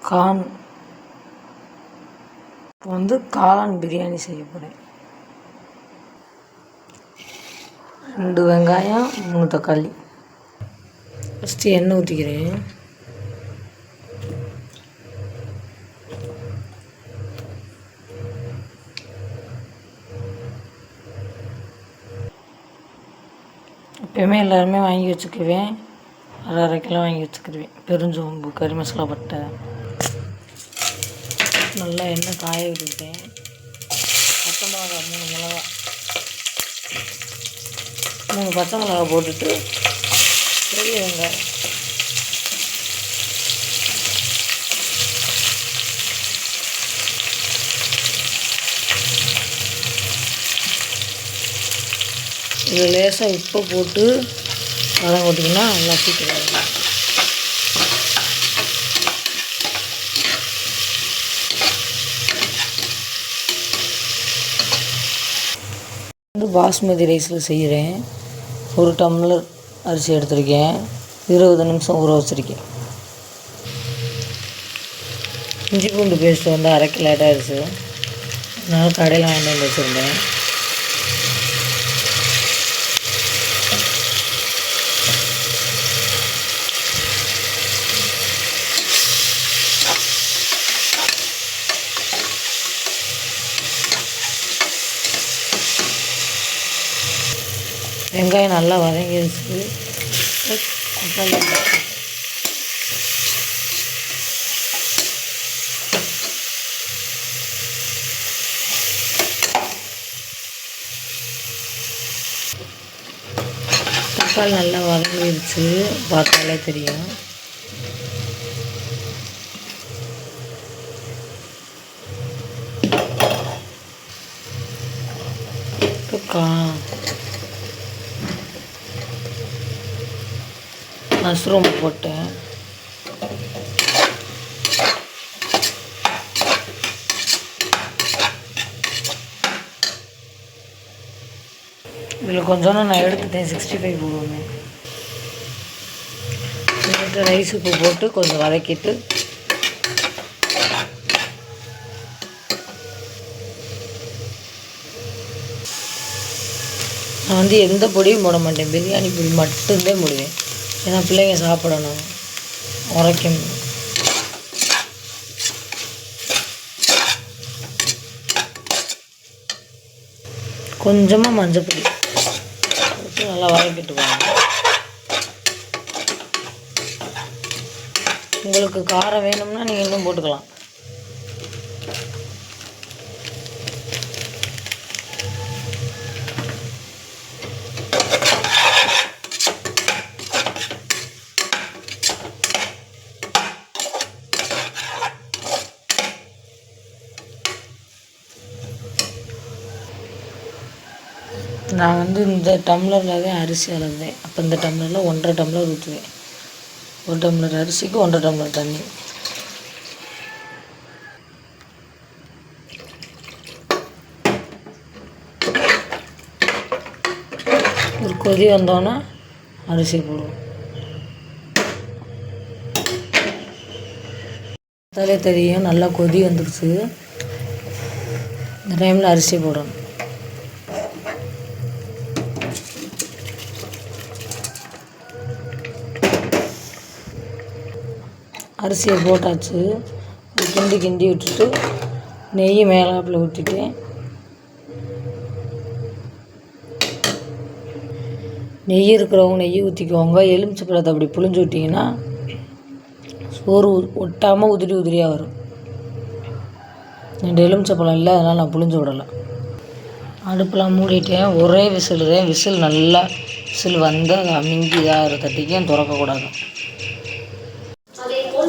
Corn இப்போ வந்து காளான் பிரியாணி செய்ய போகிறேன். 2 வெங்காயம் 3 தக்காளி. ஃபஸ்ட்டு எண்ணெய் ஊற்றிக்கிறேன். எப்பயுமே எல்லாருமே வாங்கி வச்சுக்குவேன். அரை கிலோ வாங்கி வச்சுக்கிடுவேன். பெருஞ்சோம்பு, கறி மசாலா, பட்டை. நல்லா எண்ணெய் காய விட்டுக்கிட்டேன். பச்சை மிளகா 3 மிளகா 3 பச்சை மிளகா போட்டுட்டு பெரிய வெங்காயம் இதில் லேசாக உப்பை போட்டு வதங்க விட்டிங்கன்னா நல்லா சீக்கிரம் வரும். வந்து பாஸ்மதி ரைஸில் செய்கிறேன். 1 டம்ளர் அரிசி எடுத்திருக்கேன். 20 நிமிஷம் ஊற வச்சுருக்கேன். இஞ்சி பூண்டு பேஸ்ட்டு வந்து அரைக்க லேட் ஆகிடுச்சு. அதனால் கடையில் வாங்கிட்டு வந்து வச்சுருந்தேன். வெங்காயம் நல்லா வதங்கிடுச்சு. தக்காளி நல்லா வதங்கிடுச்சு, பார்த்தாலே தெரியும். மஷ்ரூம் போட்டேன். இதில் கொஞ்சோன்னு நான் எடுத்துட்டேன். 65 போடுவேன். ரைஸ் உப்பு போட்டு கொஞ்சம் வதக்கிட்டு நான் வந்து எந்த பொடியும் போட மாட்டேன். பிரியாணி பொடி மட்டும்தான் போடுவேன். ஏன்னா பிள்ளைங்க சாப்பிடணும். உரைக்கும். கொஞ்சமாக மஞ்சள் பொடி போட்டு நல்லா வதக்கிட்டு போங்க. உங்களுக்கு காரம் வேணும்னா நீங்கள் இன்னும் போட்டுக்கலாம். நான் வந்து இந்த டம்ளரில் தான் அரிசி அளந்தேன். அப்போ இந்த டம்ளரில் 1.5 டம்ளர் ஊற்றுவேன். 1 டம்ளர் அரிசிக்கு 1.5 டம்ளர் தண்ணி. ஒரு கொதி வந்தோன்னே அரிசி போடுவோம். பார்த்தாலே தெரியும் நல்லா கொதி வந்துடுச்சு. இந்த டைமில் அரிசி போடணும். அரிசியை போட்டாச்சு. கிண்டி விட்டுட்டு நெய் மேலாப்பில் ஊற்றிட்டேன். நெய் இருக்கிறவங்க நெய் ஊற்றிக்குவாங்க. எலுமிச்சை பழத்தை அப்படி புழிஞ்சு விட்டிங்கன்னா சோறு ஒட்டாமல் உதிரியாக வரும். 2 எலுமிச்சை பழம் இல்லை, அதனால் நான் புழிஞ்சு விடலை. அடுப்பெலாம் மூடிட்டேன். ஒரே விசில் தான். விசில் நல்லா விசில் வந்து அதை அமுங்கி இதாக தட்டிக்கும், திறக்கக்கூடாது.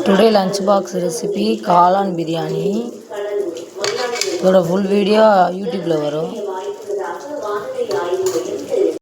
டுடே லஞ்ச் பாக்ஸ் ரெசிபி காளான் பிரியாணி. இதோட ஃபுல் வீடியோ யூடியூப்பில் வரும்.